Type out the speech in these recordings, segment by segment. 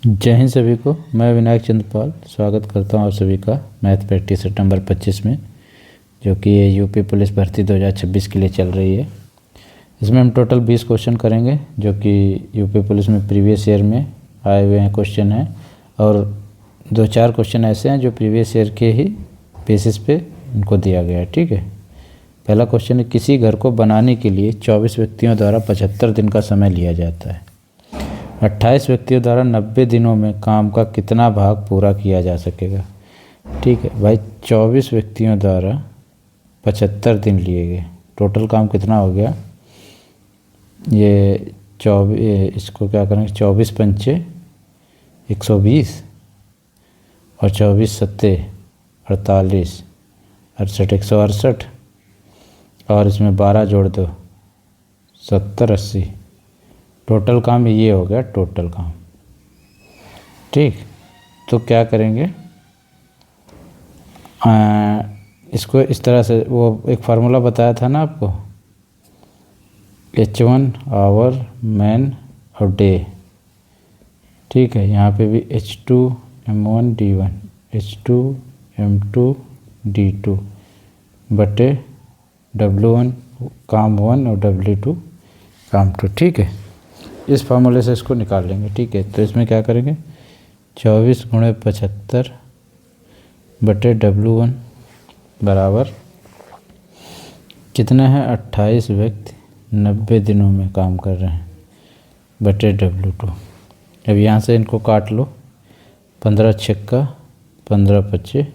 जय हिंद सभी को। मैं विनायक चंद्रपाल स्वागत करता हूँ आप सभी का मैथ प्रैक्टिस नंबर 25 में, जो कि ये यूपी पुलिस भर्ती 2026 के लिए चल रही है। इसमें हम टोटल 20 क्वेश्चन करेंगे, जो कि यूपी पुलिस में प्रीवियस ईयर में आए हुए हैं क्वेश्चन हैं, और 2-4 क्वेश्चन ऐसे हैं जो प्रीवियस ईयर के ही बेसिस पे उनको दिया गया है। ठीक है। पहला क्वेश्चन है, किसी घर को बनाने के लिए 24 व्यक्तियों द्वारा 75 दिन का समय लिया जाता है। 28 व्यक्तियों द्वारा 90 दिनों में काम का कितना भाग पूरा किया जा सकेगा। ठीक है भाई, 24 व्यक्तियों द्वारा 75 दिन लिए गए, टोटल काम कितना हो गया। ये 24, इसको क्या करेंगे, 24 पंचे 120 और 24 सत्ते 48, 68 168, और इसमें 12 जोड़ दो 70 80, टोटल काम ये हो गया टोटल काम। ठीक, तो क्या करेंगे, इसको इस तरह से, वो एक फार्मूला बताया था ना आपको, H1 आवर मैन और डे। ठीक है, यहाँ पे भी H2 M1 D1 H2 M2 D2 बटे W1 काम 1 और W2 काम 2। ठीक है, इस फार्मूले से इसको निकाल लेंगे। ठीक है, तो इसमें क्या करेंगे, 24 × 75 बटे W1 बराबर कितना है, 28 व्यक्ति 90 दिनों में काम कर रहे हैं बटे W2। अब यहाँ से इनको काट लो, 15 छक्का 15 पच्चे,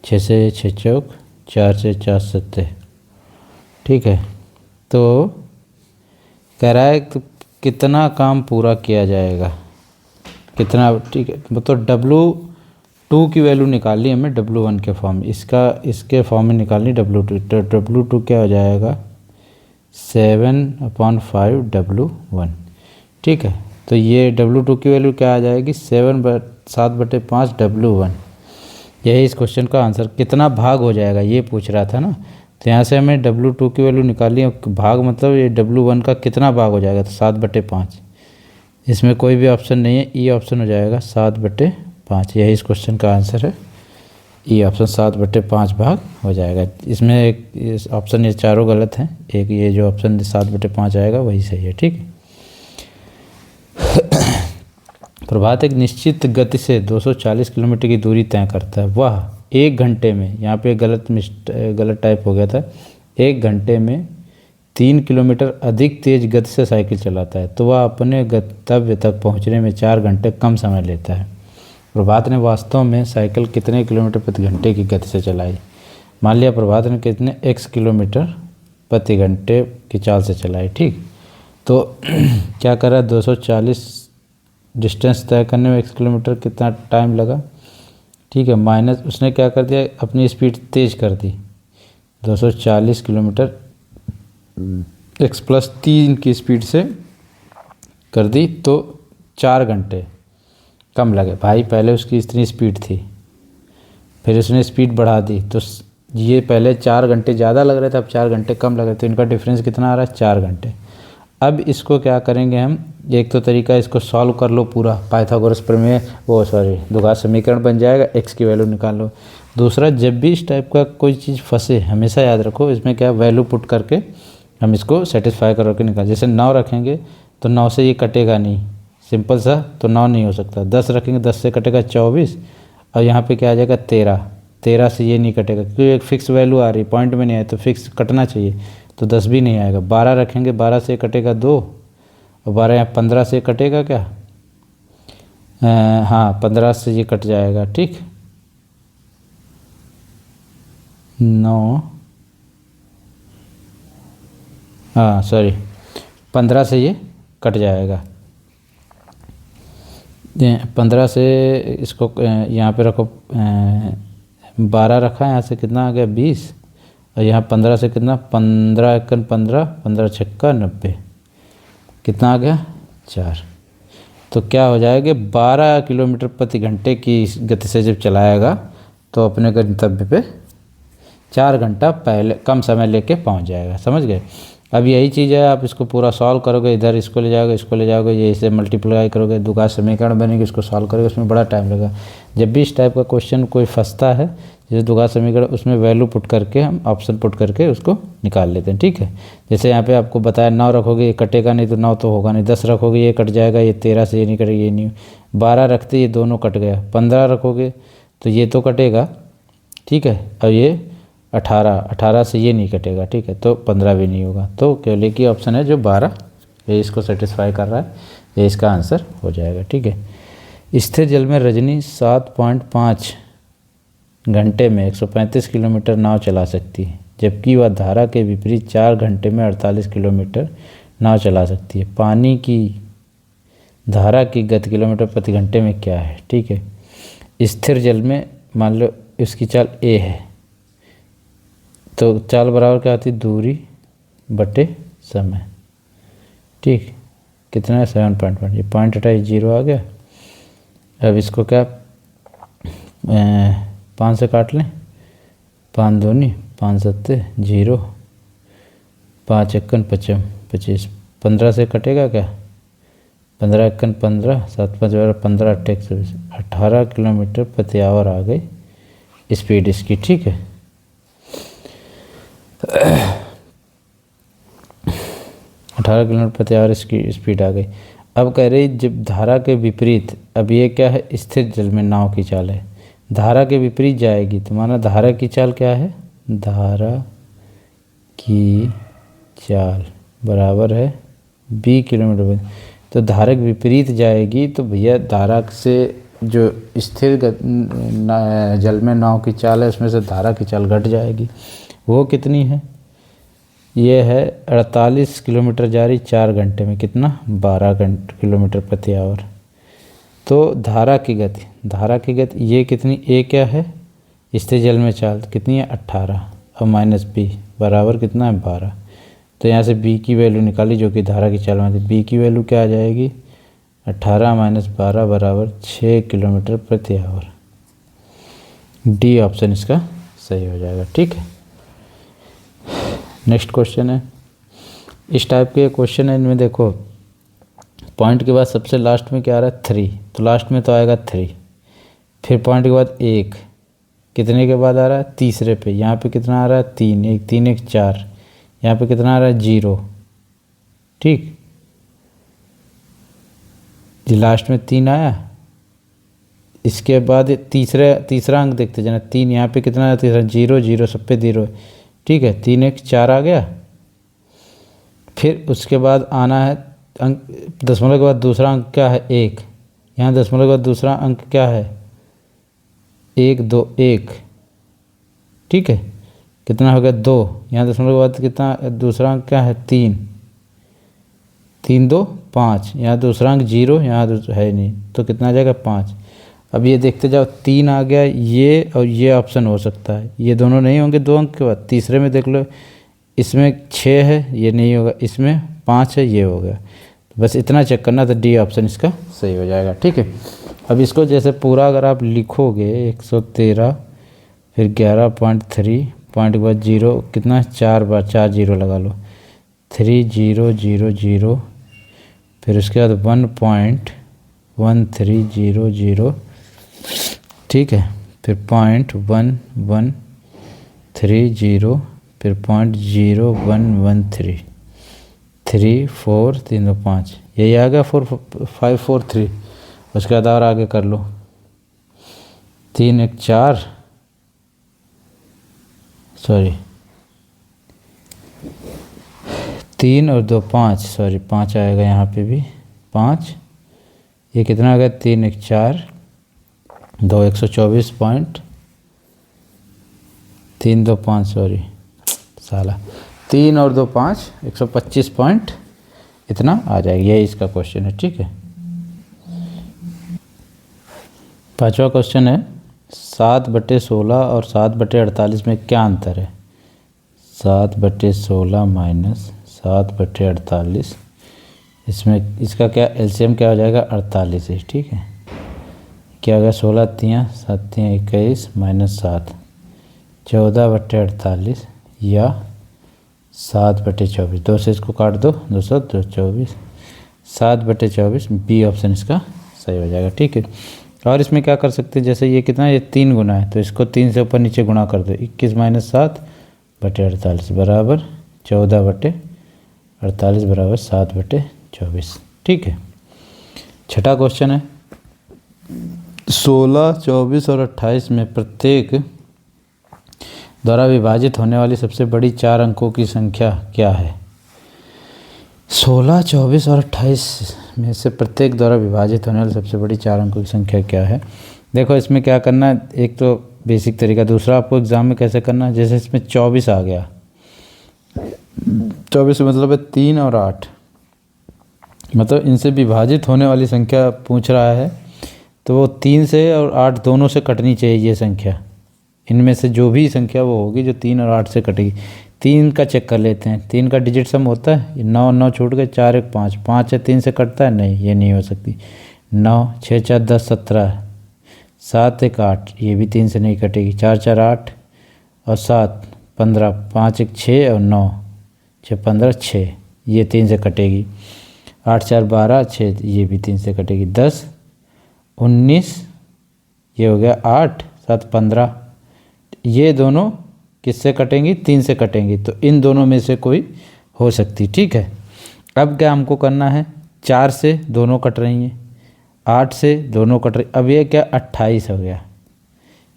6 से 6 चौक, 4 से 4 सत्ते। ठीक है, तो कह रहा है तो कितना काम पूरा किया जाएगा, कितना। ठीक है, मतलब W2 की वैल्यू निकालनी हमें W1 के फॉर्म में, इसके फॉर्म में निकालनी W2। तो W2 क्या हो जाएगा, 7/5 W1। ठीक है, तो ये W2 की वैल्यू क्या आ जाएगी, 7/5 W1। यही इस क्वेश्चन का आंसर, कितना भाग हो जाएगा ये पूछ रहा था ना। तो यहाँ से हमें W2 की वैल्यू निकालनी है, भाग मतलब ये W1 का कितना भाग हो जाएगा, तो 7/5। इसमें कोई भी ऑप्शन नहीं है, ई ऑप्शन हो जाएगा 7/5। यही इस क्वेश्चन का आंसर है, ई ऑप्शन 7/5 भाग हो जाएगा। इसमें एक ऑप्शन, ये चारों गलत हैं, एक ये जो ऑप्शन 7/5 आएगा वही सही है। ठीक है। प्रभात एक निश्चित गति से 240 किलोमीटर की दूरी तय करता है। वह 1 घंटे में, यहाँ पे गलत टाइप हो गया था, 1 घंटे में 3 किलोमीटर अधिक तेज गति से साइकिल चलाता है, तो वह अपने गंतव्य तक पहुँचने में 4 घंटे कम समय लेता है। प्रभात ने वास्तव में साइकिल कितने किलोमीटर प्रति घंटे की गति से चलाई। मान लिया प्रभात ने कितने x किलोमीटर प्रति घंटे की चाल से चलाई। ठीक, तो क्या करा, 240 डिस्टेंस तय करने में x किलोमीटर कितना टाइम लगा। ठीक है, माइनस उसने क्या कर दिया, अपनी स्पीड तेज़ कर दी, 240 किलोमीटर x + 3 की स्पीड से कर दी, तो 4 घंटे कम लगे। भाई पहले उसकी इतनी स्पीड थी, फिर उसने स्पीड बढ़ा दी, तो ये पहले 4 घंटे ज़्यादा लग रहे थे, अब 4 घंटे कम लग रहे थे, तो इनका डिफरेंस कितना आ रहा है, 4 घंटे। अब इसको क्या करेंगे हम, एक तो तरीका, इसको सॉल्व कर लो पूरा, पाइथागोरस प्रमेय, द्विघात समीकरण बन जाएगा, x की वैल्यू निकाल लो। दूसरा, जब भी इस टाइप का कोई चीज़ फंसे, हमेशा याद रखो इसमें क्या वैल्यू पुट करके हम इसको सेटिस्फाई करके निकाल। जैसे 9 रखेंगे तो 9 से ये कटेगा नहीं, सिंपल सा, तो 9 नहीं हो सकता। 10 रखेंगे, 10 से कटेगा 24, और यहाँ पे क्या आ जाएगा 13 से ये नहीं कटेगा, क्योंकि एक फिक्स वैल्यू आ रही, पॉइंट में नहीं आए तो फिक्स कटना चाहिए, तो 10 भी नहीं आएगा। 12 रखेंगे, 12 से कटेगा 2, और 12 यहाँ 15 से कटेगा क्या, हाँ 15 से ये कट जाएगा। ठीक, 9, हाँ सॉरी, 15 से ये कट जाएगा। 15 से इसको यहाँ पे रखो, 12 रखा, यहाँ से कितना आ गया 20, और यहाँ 15 से कितना, 15 × 15, 15 छक्का 90, कितना आ गया 4। तो क्या हो जाएगा, 12 किलोमीटर प्रति घंटे की गति से जब चलाएगा तो अपने गंतव्य पे 4 घंटा पहले कम समय लेके पहुंच जाएगा। समझ गए। अब यही चीज़ है, आप इसको पूरा सॉल्व करोगे, इधर इसको ले जाओगे, इसको ले जाओगे, ये इसे मल्टीप्लाई करोगे, द्विघात समीकरण बनेगी, इसको सॉल्व करोगे, उसमें बड़ा टाइम लगेगा। जब भी इस टाइप का क्वेश्चन कोई फंसता है जैसे द्विघात समीकरण, उसमें वैल्यू पुट करके हम ऑप्शन पुट करके उसको निकाल लेते हैं, ठीक है। जैसे यहाँ पे आपको बताया 9 रखोगे ये कटेगा नहीं, तो 9 तो होगा नहीं। 10 रखोगे ये कट जाएगा, ये 13 से ये नहीं कटेगा, ये नहीं। 12 रखते ये दोनों कट गया। 15 रखोगे तो ये तो कटेगा, ठीक है। और ये 18 से ये नहीं कटेगा, ठीक है, तो 15 भी नहीं होगा। तो केवल एक ही ऑप्शन है जो 12 ये इसको सेटिस्फाई कर रहा है, ये इसका आंसर हो जाएगा, ठीक है। स्थिर जल में रजनी 7.5 घंटे में 135 किलोमीटर नाव चला सकती है, जबकि वह धारा के विपरीत 4 घंटे में 48 किलोमीटर नाव चला सकती है। पानी की धारा की गति किलोमीटर प्रति घंटे में क्या है, ठीक है। स्थिर जल में मान लो इसकी चाल ए है, तो चाल बराबर क्या आती है, दूरी बटे समय, ठीक। कितना है 7.1, ये पॉइंट हटाइए 0 आ गया। अब इसको क्या 5 से काट लें, 5 दूनी 5 सत्ते 0, 5 एकन 25, 15 से कटेगा क्या, 15 एकन 15, 7 5 15, 18 किलोमीटर प्रति आवर आ गई स्पीड इसकी, ठीक है। 18 किलोमीटर प्रति आवर इसकी स्पीड आ गई। अब कह रही जब धारा के विपरीत, अब ये क्या है, स्थिर जल में नाव की चाल है, धारा के विपरीत जाएगी, तो माना धारा की चाल क्या है, धारा की चाल बराबर है b किलोमीटर, तो धारा के विपरीत जाएगी, तो भैया धारा से जो स्थिर जल में नाव की चाल है उसमें से धारा की चाल घट जाएगी। वो कितनी है, ये है 48 किलोमीटर जा रही 4 घंटे में, कितना 12 किलोमीटर प्रति आवर। तो धारा की गति ये कितनी, ए क्या है, स्थिर जल में चाल कितनी है 18 और माइनस बी बराबर कितना है 12। तो यहाँ से बी की वैल्यू निकाली जो कि धारा की चाल में थी, बी की वैल्यू क्या आ जाएगी 18 माइनस 12 बराबर 6 किलोमीटर प्रति आवर। डी ऑप्शन इसका सही हो जाएगा, ठीक है। नेक्स्ट क्वेश्चन है, इस टाइप के क्वेश्चन है, इनमें देखो पॉइंट के बाद सबसे लास्ट में क्या आ रहा है 3, तो लास्ट में तो आएगा 3, फिर पॉइंट के बाद 1 कितने के बाद आ रहा है तीसरे पे, यहाँ पे कितना आ रहा है 3, 1 3 1 4, यहाँ पे कितना आ रहा है 0, ठीक। जी लास्ट में 3 आया, इसके बाद तीसरा अंक देखते जाना 3, यहाँ पे कितना है तीसरा 0 0 सब पे 0, ठीक है। 3 1 4 आ गया, फिर उसके बाद आना है अंक दशमलव के बाद दूसरा अंक क्या है 1, यहाँ दशमलव के बाद दूसरा अंक क्या है 1 2 1, ठीक है। कितना हो गया 2, यहाँ दशमलव के बाद कितना दूसरा अंक क्या है 3 3 2 5, यहाँ दूसरा अंक 0 यहाँ है नहीं, तो कितना आ जाएगा 5। अब ये देखते जाओ 3 आ गया, ये और ये ऑप्शन हो सकता है, ये दोनों नहीं होंगे 2 अंक के बाद। तीसरे में देख लो, इसमें 6 है ये नहीं होगा, इसमें 5 है ये हो गया, तो बस इतना चेक करना, तो डी ऑप्शन इसका सही हो जाएगा, ठीक है। अब इसको जैसे पूरा अगर आप लिखोगे 113 फिर 11.3 पॉइंट के बाद 0 कितना 4 बार 4 0 लगा लो, 3 0 0 0, फिर उसके बाद 1.1300, ठीक है, फिर 0.1130, फिर 0.0113, 3 4 3 2 5, यही आ गया 4 5 4 3। उसके बाद और आगे कर लो, 3 1 4 सॉरी 3 और 2 5 सॉरी 5 आएगा यहाँ पे भी 5, ये कितना आ गया 3 1 4 2 124 पॉइंट 3 2 5 सॉरी साला 3 और 2 5 125 पॉइंट इतना आ जाएगा, यही इसका क्वेश्चन है, ठीक है। पांचवा क्वेश्चन है 7/16 और 7/48 में क्या अंतर है। 7/16 माइनस 7/48, इसमें इसका क्या एलसीएम क्या हो जाएगा 48 है, ठीक है। क्या हो गया 16 3 7 3 21 माइनस 7, 14/48 या 7/24, 2 से इसको काट दो, 224, 7/24, बी ऑप्शन इसका सही हो जाएगा। ठीक है, और इसमें क्या कर सकते हैं, जैसे ये कितना है, ये 3 गुना है तो इसको 3 से ऊपर नीचे गुणा कर दो, 21 - 7/48 बराबर 14/48 बराबर 7/24। ठीक है, छठा क्वेश्चन है 16, 24 और 28 में प्रत्येक द्वारा विभाजित होने वाली सबसे बड़ी 4 अंकों की संख्या क्या है। 16, 24 और 28 में से प्रत्येक द्वारा विभाजित होने वाली सबसे बड़ी 4 अंकों की संख्या क्या है। देखो इसमें क्या करना है, एक तो बेसिक तरीका, दूसरा आपको एग्जाम में कैसे करना है। जैसे इसमें 24 आ गया, 24 मतलब है 3 और 8, मतलब इनसे विभाजित होने वाली संख्या पूछ रहा है, तो वो 3 से और 8 दोनों से कटनी चाहिए ये संख्या। इनमें से जो भी संख्या वो होगी जो 3 और 8 से कटेगी। 3 का चेक कर लेते हैं, 3 का डिजिट सम होता है, 9 9 छूट गए, 4 1 5, 5 है 3 से कटता है, नहीं ये नहीं हो सकती। 9 6 4 10 17, 7 1 8, ये भी 3 से नहीं कटेगी। 4 4 8 और 7 15, 5 1 6 और 9 6 15 6, ये 3 से कटेगी। 8 4 12 6, ये भी 3 से कटेगी। 10 19, ये हो गया 8 7 15, ये दोनों किससे कटेंगी, 3 से कटेंगी, तो इन दोनों में से कोई हो सकती। ठीक है, अब क्या हमको करना है, 4 से दोनों कट रही हैं, 8 से दोनों कट रही, अब ये क्या 28 हो गया,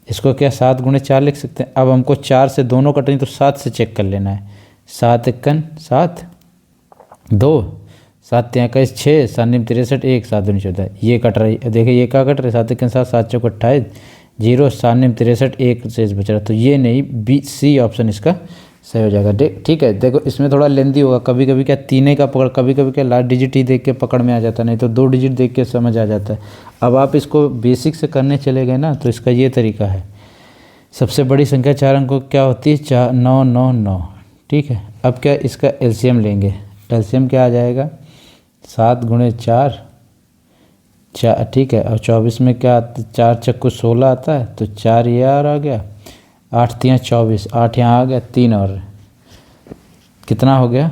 इसको क्या 7 × 4 लिख सकते हैं। अब हमको 4 से दोनों कट रही तो 7 से चेक कर लेना है। 7 1 7 2, 7 3 21 6, 7 9 63 1, 7 2 14, ये कट रही। देखिए ये क्या कट रही, 7 1 7, 7 4 28 0, 7 9 63 1 से बच रहा, तो ये नहीं, बी सी ऑप्शन इसका सही हो जाएगा। ठीक है, देखो इसमें थोड़ा लेंदी होगा, कभी कभी क्या 3 का पकड़, कभी कभी क्या लास्ट डिजिट ही देख के पकड़ में आ जाता है, नहीं तो 2 डिजिट देख के समझ आ जाता है। अब आप इसको बेसिक से करने चले गए ना, तो इसका ये तरीका है। सबसे बड़ी संख्या 4 अंकों क्या होती है, 4 9 9 9। ठीक है, अब क्या इसका एलसीएम लेंगे, एलसीएम क्या आ जाएगा, 7 × 4 4। ठीक है, और 24 में क्या 4 चक्कू 16 आता है, तो 4 ये आ गया, 8 3 24, 8 यहाँ आ गया, 3 और कितना हो गया,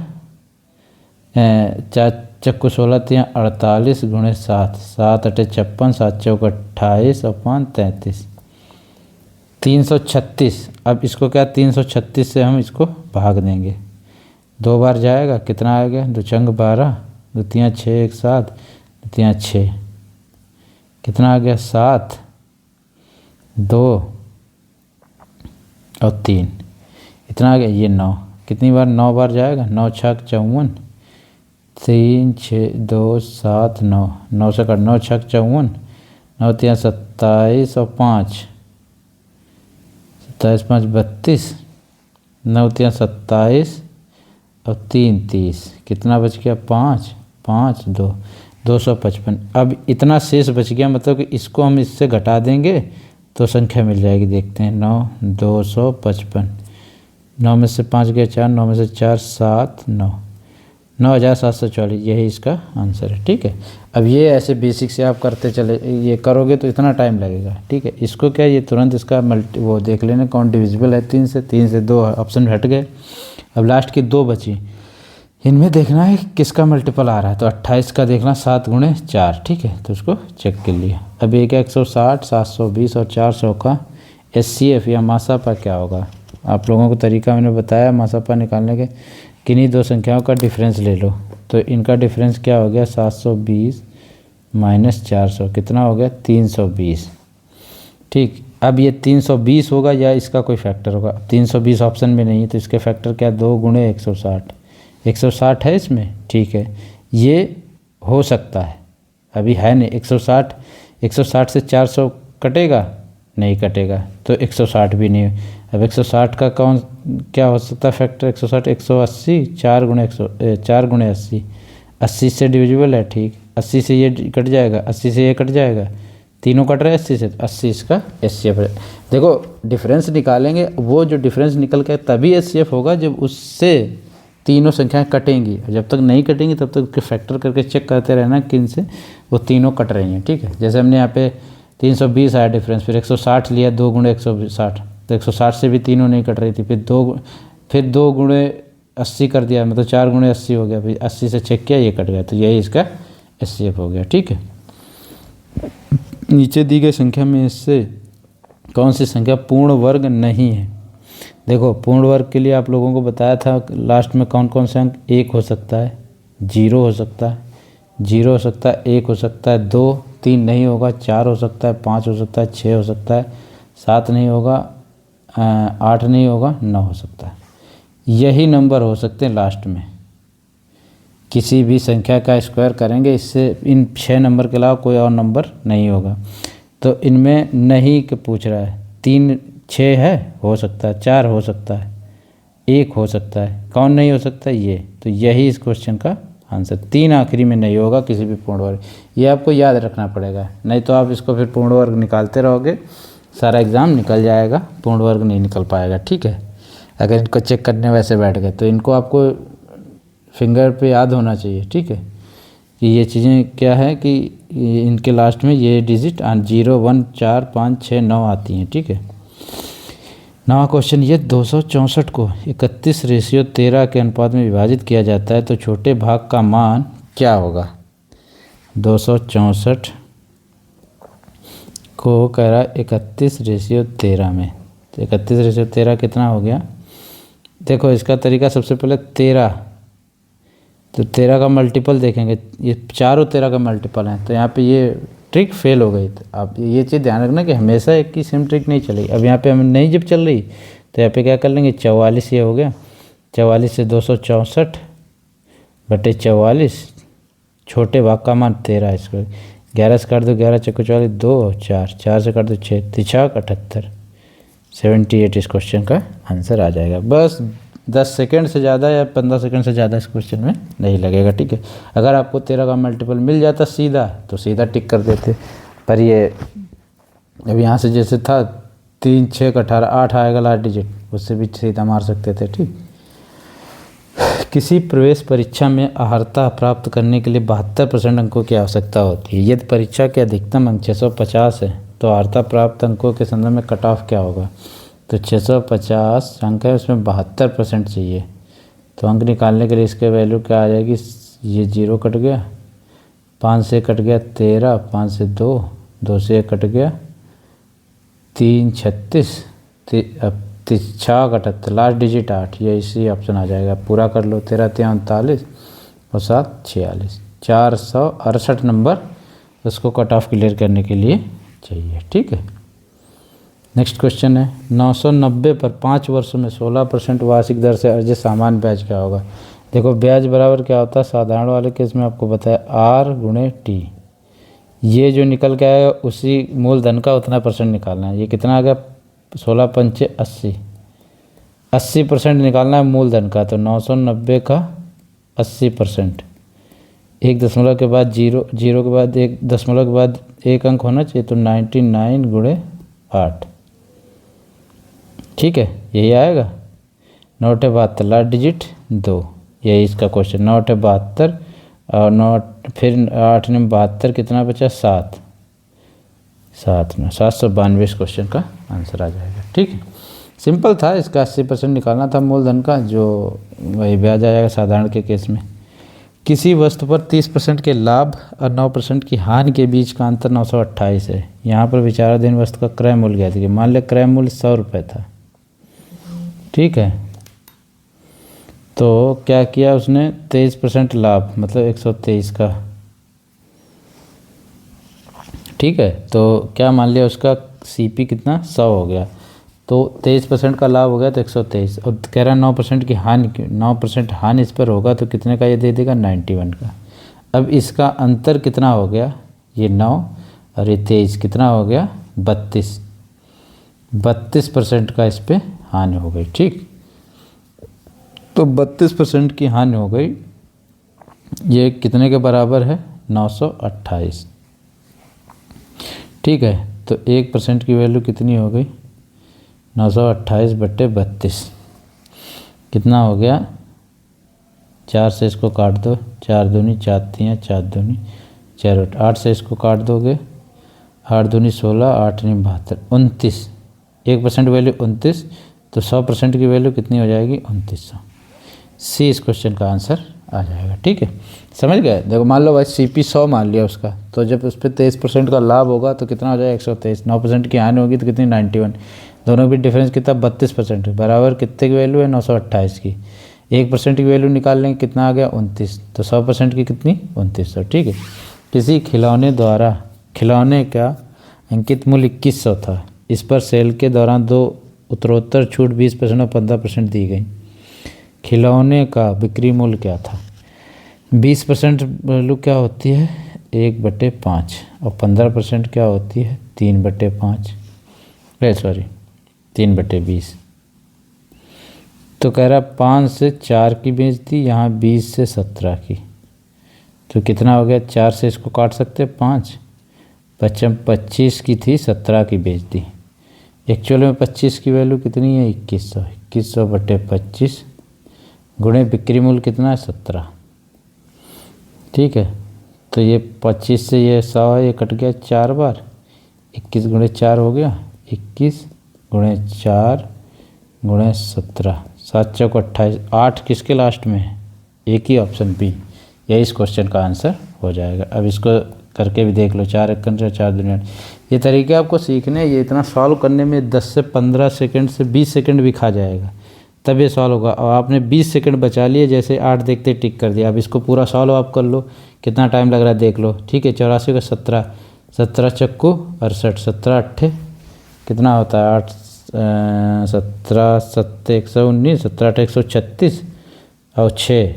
4 चक्कू 16 3 48 × 7, 7 8 56, 7 4 28 और 5 33, 336। अब इसको क्या 336 से हम इसको भाग देंगे, 2 बार जाएगा, कितना आ गया, 2 चंग 12, 2 3 6 1 7, 2 3 6, कितना आ गया 7 2 और 3, इतना आ गया, ये 9, कितनी बार 9 बार जाएगा, 9 6 54, 3 6 2 7 9, 9 से कट, 9 6 54, 9 3 27 और 5, 27 5 32, 9 3 27 और 3 30, कितना बच गया 5 5 2, 255। अब इतना शेष बच गया, मतलब कि इसको हम इससे घटा देंगे तो संख्या मिल जाएगी। देखते हैं, 9 255, 9 में से 5 गया 4, 9 में से 4 7 9, 9740, यही इसका आंसर है। ठीक है, अब ये ऐसे बेसिक से आप करते चले, ये करोगे तो इतना टाइम लगेगा। ठीक है, इसको क्या, ये तुरंत इसका वो देख लेना कौन डिविजिबल है, 3 से 2 ऑप्शन हट गए। अब लास्ट की 2 बची, इनमें देखना है किसका मल्टीपल आ रहा है, तो 28 का देखना 7 × 4। ठीक है, तो उसको चेक कर लिया। अब एक 160 720 और 400 का एचसीएफ या मासापा क्या होगा। आप लोगों को तरीका मैंने बताया मासापा निकालने के, किन्हीं 2 संख्याओं का डिफरेंस ले लो, तो इनका डिफरेंस क्या हो गया, 720 - 400, कितना हो गया 320। ठीक, अब ये 320 होगा या इसका कोई फैक्टर होगा, 320 ऑप्शन में नहीं है, तो इसके फैक्टर क्या, 2 × 160, 160 है इसमें। ठीक है, ये हो सकता है, अभी है नहीं, 160 से 400 कटेगा, नहीं कटेगा, तो 160 भी नहीं। अब 160 का कौन क्या हो सकता है फैक्टर, 160 180, 4 × 80, 80 से डिविजिबल है। ठीक, 80 से ये कट जाएगा, 80 से ये कट जाएगा, तीनों कट रहे हैं 80 से, 80 इसका एचसीएफ है। देखो डिफरेंस निकालेंगे, वो जो डिफरेंस निकल के तभी एचसीएफ होगा जब उससे तीनों संख्याएं कटेंगी। जब तक नहीं कटेंगी तब तक उसके फैक्टर करके चेक करते रहना किन से वो तीनों कट रही हैं। ठीक है, जैसे हमने यहाँ पे 320 आया डिफरेंस, फिर 160 लिया 2 × 160, तो 160 से भी तीनों नहीं कट रही थी, फिर 2 × 80 कर दिया, मतलब 4 गुणे 80 हो गया, भाई 80 से चेक किया, ये कट गया, तो यही इसका एचसीएफ हो गया। ठीक है, नीचे दी गई संख्या में इससे कौन सी संख्या पूर्ण वर्ग नहीं है? देखो, पूर्ण वर्ग के लिए आप लोगों को बताया था लास्ट में कौन कौन से अंक 1 हो सकता है, 0 हो सकता है, 0 हो सकता है, 1 हो सकता है, 2, 3 नहीं होगा, 4 हो सकता है, 5 हो सकता है, 6 हो सकता है, 7 नहीं होगा, 8 नहीं होगा, 9 हो सकता है। यही नंबर हो सकते हैं लास्ट में। किसी भी संख्या का स्क्वायर करेंगे, इससे इन 6 नंबर के अलावा कोई और नंबर नहीं होगा। तो इनमें नहीं के पूछ रहा है, 3, 6 है, हो सकता है, 4 हो सकता है, 1 हो सकता है, कौन नहीं हो सकता? ये। तो यही इस क्वेश्चन का आंसर, 3 आखिरी में नहीं होगा किसी भी पूर्ण वर्ग। ये आपको याद रखना पड़ेगा, नहीं तो आप इसको फिर पूर्ण वर्ग निकालते रहोगे, सारा एग्ज़ाम निकल जाएगा, पूर्ण वर्ग नहीं निकल पाएगा। ठीक है, अगर इनको चेक करने वैसे बैठ गए तो इनको आपको फिंगर पे याद होना चाहिए। ठीक है, कि ये चीज़ें क्या है कि इनके लास्ट में ये डिजिट 0, 1, 4, 5, 6, 9 आती हैं। ठीक है, नवा क्वेश्चन, ये 264 को 31:13 के अनुपात में विभाजित किया जाता है तो छोटे भाग का मान क्या होगा? 264 को कह रहा है 31:13 में, तो 31:13 कितना हो गया? देखो, इसका तरीका सबसे पहले 13, तो 13 का मल्टीपल देखेंगे, ये चारों 13 का मल्टीपल हैं, तो यहाँ पे ये ट्रिक फेल हो गई। तो आप ये चीज़ ध्यान रखना कि हमेशा एक की सेम ट्रिक नहीं चलेगी। अब यहाँ पे हम नहीं जब चल रही तो यहाँ पे क्या कर लेंगे, 44 ये हो गया, 44 से 264 बटे 44, छोटे भाग का मान 13, इसको 11 से काट दो, 11 चक्को 44, 2, 4, 4 से काट दो 6, 3 78, 78 इस क्वेश्चन का आंसर आ जाएगा। बस 10 सेकंड से ज़्यादा या 15 सेकंड से ज़्यादा इस क्वेश्चन में नहीं लगेगा। ठीक है, अगर आपको 13 का मल्टीपल मिल जाता सीधा तो सीधा टिक कर देते, पर ये अब यहाँ से जैसे था 3, 6 का 18, 8 आएगा लास्ट डिजिट, उससे भी सीधा मार सकते थे। ठीक, किसी प्रवेश परीक्षा में अर्हता प्राप्त करने के लिए 72% अंकों की आवश्यकता होती है। यदि परीक्षा के अधिकतम अंक 650 है तो अर्हता प्राप्त अंकों के संदर्भ में कट ऑफ क्या होगा? तो 650 अंक है, उसमें 72% चाहिए, तो अंक निकालने के लिए इसके वैल्यू क्या आ जाएगी? ये 0 कट गया, 5 से कट गया 13, 5 से 2, 2 से 1 कट गया 3, 36, अब 6 का 78, लास्ट डिजिट 8, ये इसी ऑप्शन आ जाएगा। पूरा कर लो, 13, 3, 39 और 7, 46, 468 नंबर उसको कट ऑफ क्लियर करने के लिए चाहिए। ठीक है, नेक्स्ट क्वेश्चन है, 990 पर 5 वर्षों में 16% वार्षिक दर से अर्जित सामान्य ब्याज क्या होगा? देखो, ब्याज बराबर क्या होता है? साधारण वाले केस में आपको बताया R गुणे T, ये जो निकल के आएगा उसी मूलधन का उतना परसेंट निकालना है। ये कितना आ गया? 16 पंचे 80, 80% निकालना है मूलधन का, तो 990 का 80%, 1 दशमलव के बाद 0, 0 के बाद 1 दशमलव के बाद 1 अंक होना चाहिए, तो 99 गुणे 8। ठीक है, यही आएगा। 9/72, लास्ट डिजिट 2, यही इसका क्वेश्चन। 9/72 और 9 फिर 8 ने 72, कितना बचा? 7, 7 में 792 इस क्वेश्चन का आंसर आ जाएगा। ठीक है, सिंपल था, इसका 80% निकालना था मूलधन का, जो वही ब्याज आएगा साधारण के केस में। किसी वस्तु पर 30% के लाभ और 9% की हानि के बीच का अंतर 928 है। यहाँ पर विचाराधीन वस्तु का क्रय मूल्य क्या था? मान लिया क्रय मूल्य 100 रुपये था। ठीक है, तो क्या किया उसने? 23% लाभ, मतलब 123 का। ठीक है, तो क्या मान लिया उसका सीपी कितना? 100 हो गया, तो 23% का लाभ हो गया तो 123, और कह रहा है 9% की हानि, 9% हानि इस पर होगा तो कितने का ये दे देगा? 91 का। अब इसका अंतर कितना हो गया? ये 9 और ये 23, कितना हो गया? 32, 32% का इस पर हानि हो गई। ठीक, तो 32% की हानि हो गई, ये कितने के बराबर है? 928। ठीक है, तो 1% की वैल्यू कितनी हो गई? 928 बटे 32, कितना हो गया? 4 से इसको काट दो, 4 दूनी 4 3 4 दूनी 4 8 से इसको काट दोगे, 8 दूनी 16, 8 नहीं 72, 29। 1% वैल्यू 29, तो 100% की वैल्यू कितनी हो जाएगी? 2900। सी इस क्वेश्चन का आंसर आ जाएगा। ठीक है, समझ गए। देखो मान लो भाई CP 100 मान लिया उसका, तो जब उस पर 23% का लाभ होगा तो कितना हो जाएगा 123। 9% की हानि होगी तो कितनी 91। दोनों के बीच डिफरेंस कितना 32% बराबर कितने की वैल्यू है 928 की। 1% की वैल्यू निकाल लेंगे कितना आ गया 29। तो 100% की कितनी 2900। ठीक है, किसी खिलौने का अंकित मूल्य 2100 था। इस पर सेल के दौरान 2 उत्तरोत्तर छूट 20% और 15% दी गई। खिलौने का बिक्री मूल्य क्या था। 20% वैल्यू क्या होती है 1/5 और 15% क्या होती है 3/5 सॉरी 3/20। तो कह रहा 5 से 4 की बेच दी, यहाँ 20 से 17 की, तो कितना हो गया 4 से इसको काट सकते 5, 25 की थी 17 की बेच दी। एक्चुअल में 25 की वैल्यू कितनी है 2100। 2100/25 गुणे बिक्री मूल्य कितना है 17। ठीक है, तो ये 25 से ये 100 है, ये कट गया 4 बार, 21 गुणे 4 हो गया 21 गुणे 4 गुणे 17, 7 चौक 28। 8 किसके लास्ट में है, एक ही ऑप्शन बी, यही इस क्वेश्चन का आंसर हो जाएगा। अब इसको करके भी देख लो, 4 एकन से 4 दुनिया। ये तरीके आपको सीखने, ये इतना सॉल्व करने में 10 से 15 सेकंड से 20 सेकंड भी खा जाएगा, तब ये सॉल्व होगा। और आपने 20 सेकंड बचा लिए, जैसे 8 देखते टिक कर दिया। अब इसको पूरा सॉल्व आप कर लो, कितना टाइम लग रहा है देख लो। ठीक है, 84 का 17, 17 चक्कू 68, 17 अट्ठे कितना होता है 8, 17 7 119, 17 8 136 और 6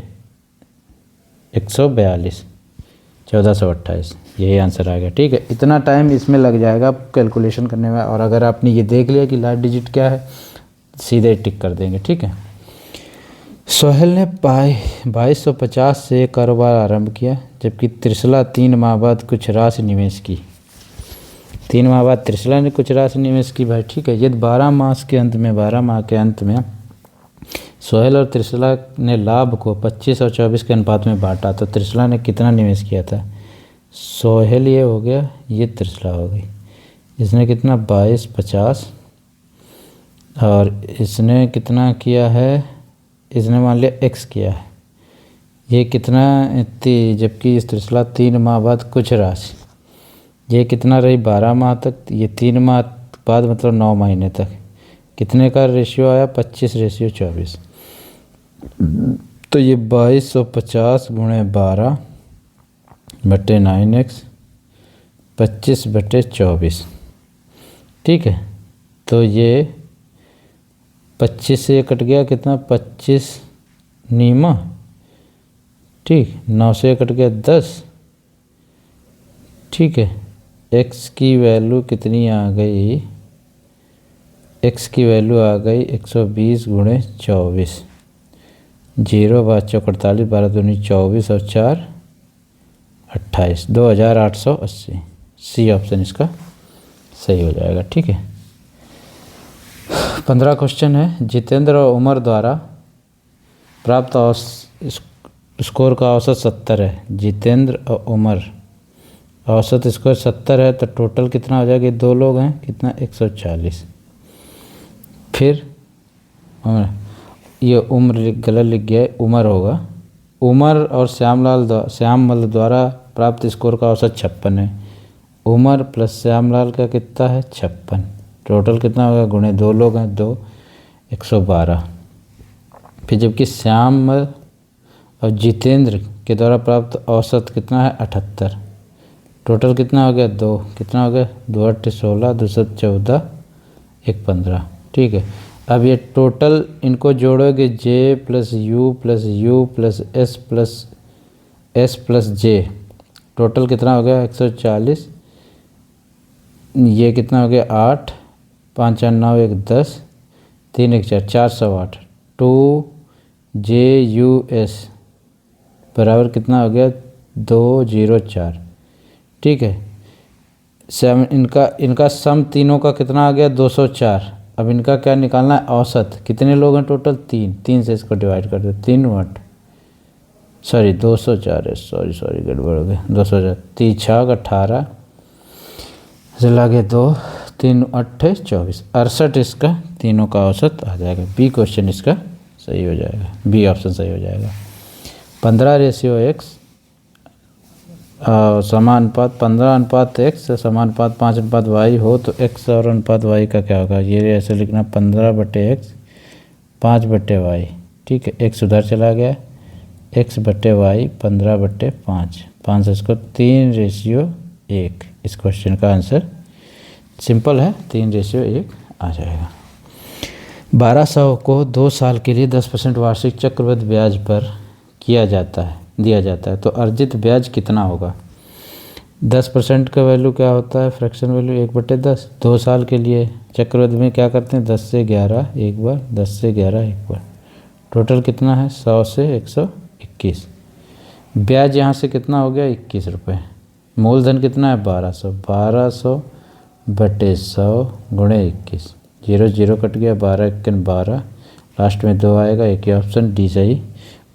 142, 1428, यही आंसर आ गया। ठीक है, इतना टाइम इसमें लग जाएगा कैलकुलेशन करने में। और अगर आपने ये देख लिया कि लास्ट डिजिट क्या है, सीधे टिक कर देंगे। ठीक है, सोहेल ने 2250 से कारोबार आरंभ किया, जबकि त्रिशला 3 माह बाद कुछ राशि निवेश की। 3 माह बाद त्रिशला ने कुछ राशि निवेश की भाई। ठीक है, यदि 12 माह के अंत में सोहेल और त्रिशला ने लाभ को 25 और 24 के अनुपात में बांटा, तो त्रिशला ने कितना निवेश किया था। सोहेल ये हो गया, ये त्रिशला हो गई। इसने कितना 2250 और इसने कितना किया है, इसने मान लिया x किया है। ये कितना जबकि इस त्रिशला 3 माह बाद कुछ राशि, ये कितना रही 12 माह तक, ये 3 माह बाद मतलब 9 महीने तक कितने का रेशियो आया 25:24। तो ये 2250 गुणे 12 बटे 9x 25/24। ठीक है, तो ये 25 से ये कट गया कितना 25 नीमा। ठीक, 9 से कट गया 10। ठीक है, x की वैल्यू कितनी आ गई, x की वैल्यू आ गई 120 गुणे 24, 0 5 चौक 48, 12 दूनी 24 और 4 28, 2880। सी ऑप्शन इसका सही हो जाएगा। ठीक है, 15 क्वेश्चन है। जितेंद्र और उमर द्वारा प्राप्त स्कोर का औसत 70 है। जितेंद्र और उमर औसत स्कोर 70 है, तो टोटल कितना हो जाएगा, 2 लोग हैं कितना 140। फिर ये उम्र गलत लिख गया है, उमर होगा। उमर और श्यामल द्वारा प्राप्त स्कोर का औसत 56 है। उमर प्लस श्यामलाल का कितना है 56, टोटल कितना होगा गुणे 2 लोग हैं 2 112। फिर जबकि श्यामल और जितेंद्र के द्वारा प्राप्त औसत कितना है 78, टोटल कितना हो गया 2, कितना हो गया 2 8 16, 2 7 14, 1 15। ठीक है, अब ये टोटल इनको जोड़ोगे J plus U plus U plus S plus J, total कितना हो गया 140। ये कितना हो गया 8, 5 4 9 1 10, 3 1 4 408। 2JUS बराबर कितना हो गया 204। ठीक है, इनका सम तीनों का कितना आ गया 204। अब इनका क्या निकालना है औसत, कितने लोग हैं टोटल 3 से इसको डिवाइड कर दो, 3 8 सॉरी 204 है, सॉरी गड़बड़ हो गया 204, 3 6 18 से लागे 2 3 8 24, 68 इसका तीनों का औसत आ जाएगा। बी क्वेश्चन इसका सही हो जाएगा, बी ऑप्शन सही हो जाएगा। 15:1 समानुपात 15:x समानुपात 5:y हो तो x और अनुपात y का क्या होगा? ये ऐसे लिखना 15/x 5/y। ठीक है, x उधर चला गया, x/y 15/5, 5 से इसको 3:1। इस क्वेश्चन का आंसर सिंपल है, 3:1 आ जाएगा। 1200 को 2 साल के लिए 10% वार्षिक चक्रवृद्धि ब्याज पर दिया जाता है तो अर्जित ब्याज कितना होगा? 10% का वैल्यू क्या होता है? Fraction value 1/10। 2 साल के लिए चक्रवृद्धि में क्या करते हैं? 10 से 11 एक बार, 10 से 11 एक बार। टोटल कितना है? 100 से 121। ब्याज यहाँ से कितना हो गया? 21 रुपये। मूलधन कितना है? 1200। 1200/100 गुणे 21। 0 0 कट गया, 12×12, लास्ट में 2 आएगा, एक ही ऑप्शन डी सही।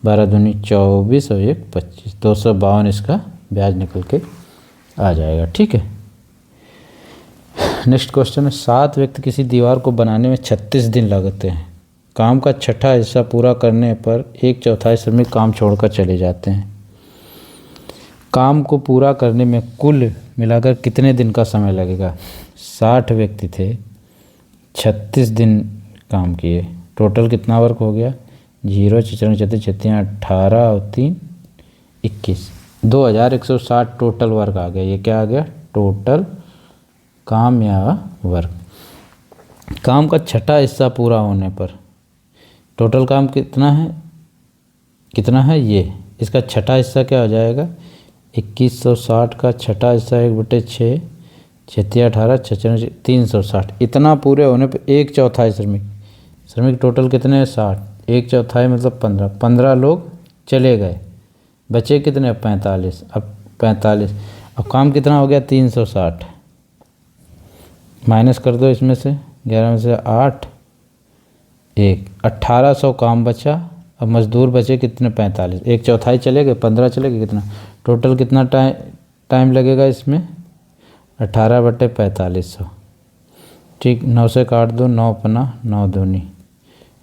12 दूनी 24 और 1 25, 252 इसका ब्याज निकल के आ जाएगा। ठीक है, नेक्स्ट क्वेश्चन है 7 व्यक्ति किसी दीवार को बनाने में 36 दिन लगते हैं। काम का छठा हिस्सा पूरा करने पर 1/4 श्रमिक काम छोड़कर चले जाते हैं। काम को पूरा करने में कुल मिलाकर कितने दिन का समय लगेगा? 60 व्यक्ति थे, 36 दिन काम किए, टोटल कितना वर्क हो गया? 0 4 4 18 और 3 21, 2160 टोटल वर्क आ गया। ये क्या आ गया? टोटल काम या वर्क। काम का छठा हिस्सा पूरा होने पर टोटल काम कितना है? ये इसका छठा हिस्सा क्या हो जाएगा? 2160 का छठा हिस्सा 1/6, 6 18 6 360। इतना पूरे होने पर 1/4 श्रमिक टोटल कितने हैं? 60। 1/4 मतलब 15 लोग चले गए, बचे कितने? 45। अब 45, अब काम कितना हो गया? 360। माइनस कर दो इसमें से, 11 में से 8 1, 1800 काम बचा। अब मजदूर बचे कितने? 45। 1/4 चले गए, 15 चले गए, कितना टोटल कितना टाइम लगेगा इसमें? 18/4500। ठीक, 9 से काट दो, 9 अपना 9 दूनी,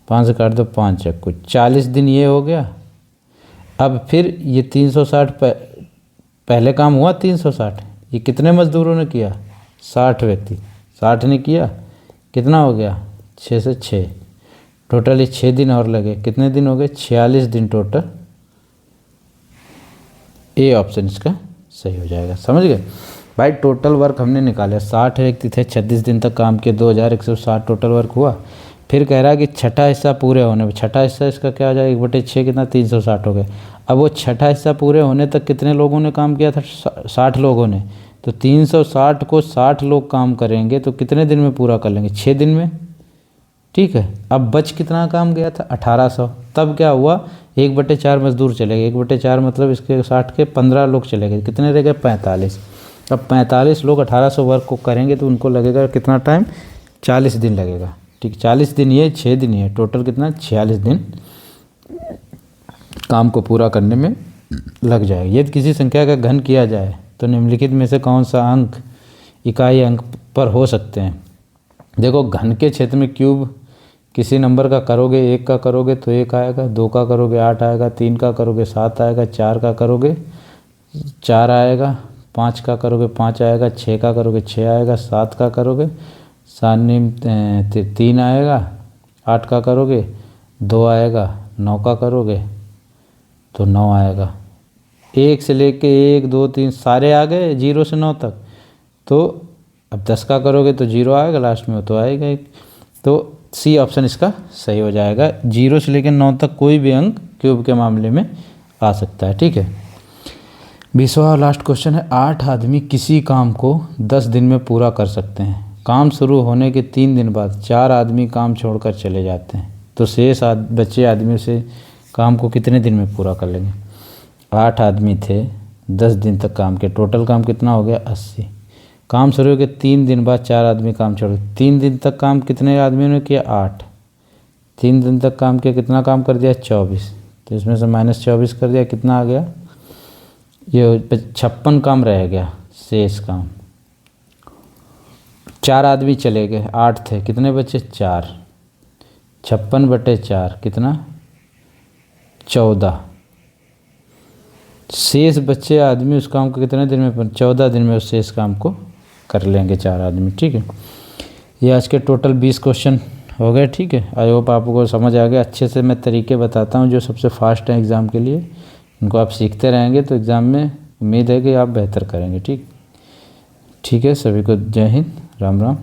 5 से काट दो 5 कुछ 40 दिन ये हो गया। अब फिर ये 360 पहले काम हुआ 360, ये कितने मजदूरों ने किया? 60 व्यक्ति, 60 ने किया, कितना हो गया? 6 से 6, टोटल ये 6 दिन और लगे, कितने दिन हो गए? 46 दिन टोटल। ए ऑप्शन इसका सही हो जाएगा। समझ गए भाई? टोटल वर्क हमने निकाला, 60 व्यक्ति थे, 36 दिन तक काम किए, 2160 टोटल वर्क हुआ। फिर कह रहा है कि छठा हिस्सा पूरे होने में, छठा हिस्सा इसका क्या हो जाएगा? 1/6 कितना? 360 हो गए। अब वो छठा हिस्सा पूरे होने तक कितने लोगों ने काम किया था? 60 लोगों ने। तो 360 को 60 लोग काम करेंगे तो कितने दिन में पूरा कर लेंगे? 6 दिन में। ठीक है, अब बच कितना काम गया था? 1800। तब क्या हुआ? 1/4 मजदूर चले गए, 1/4 मतलब इसके 60 के 15 लोग चले गए, कितने रह गए? 45। अब 45 लोग 1800 वर्क को करेंगे तो उनको लगेगा कितना टाइम? 40 दिन लगेगा। ठीक, 40 दिन ये, 6 दिन ये, टोटल कितना? 46 दिन काम को पूरा करने में लग जाएगा। यदि किसी संख्या का घन किया जाए तो निम्नलिखित में से कौन सा अंक इकाई अंक पर हो सकते हैं? देखो, घन के क्षेत्र में क्यूब किसी नंबर का करोगे, 1 का करोगे तो 1 आएगा, 2 का करोगे 8 आएगा, 3 का करोगे 7 आएगा, 4 का करोगे 4 आएगा, 5 का करोगे 5 आएगा, 6 का करोगे 6 आएगा, 7 का करोगे 3 आएगा, 8 का करोगे 2 आएगा, 9 का करोगे तो 9 आएगा। 1 से लेके 1 2 3 सारे आ गए 0 से 9 तक। तो अब 10 का करोगे तो 0 आएगा, लास्ट में तो आएगा 1। तो सी ऑप्शन इसका सही हो जाएगा। 0 से लेकर 9 तक कोई भी अंक क्यूब के मामले में आ सकता है। ठीक है, 20वां और लास्ट क्वेश्चन है 8 आदमी किसी काम को 10 दिन में पूरा कर सकते हैं। काम शुरू होने के 3 दिन बाद 4 आदमी काम छोड़कर चले जाते हैं तो शेष बचे आदमी से काम को कितने दिन में पूरा कर लेंगे? 8 आदमी थे, 10 दिन तक काम किया, टोटल काम कितना हो गया? 80। काम शुरू के 3 दिन बाद 4 आदमी काम छोड़, 3 दिन तक काम कितने आदमियों ने किया? 8। 3 दिन तक काम किया, कितना काम कर दिया? 24। तो इसमें से -24 कर दिया, कितना आ गया? ये 56 काम रह गया शेष काम। 4 आदमी चले गए, 8 थे, कितने बचे? 4। 56/4 कितना? 14। शेष बच्चे आदमी उस काम को कितने दिन में 14 दिन में उस शेष काम को कर लेंगे 4 आदमी। ठीक है, ये आज के टोटल 20 क्वेश्चन हो गए। ठीक है, आई होप आपको समझ आ गया। अच्छे से मैं तरीके बताता हूँ जो सबसे फास्ट हैं एग्ज़ाम के लिए, इनको आप सीखते रहेंगे तो एग्ज़ाम में उम्मीद है कि आप बेहतर करेंगे। ठीक है, सभी को जय हिंद, राम राम।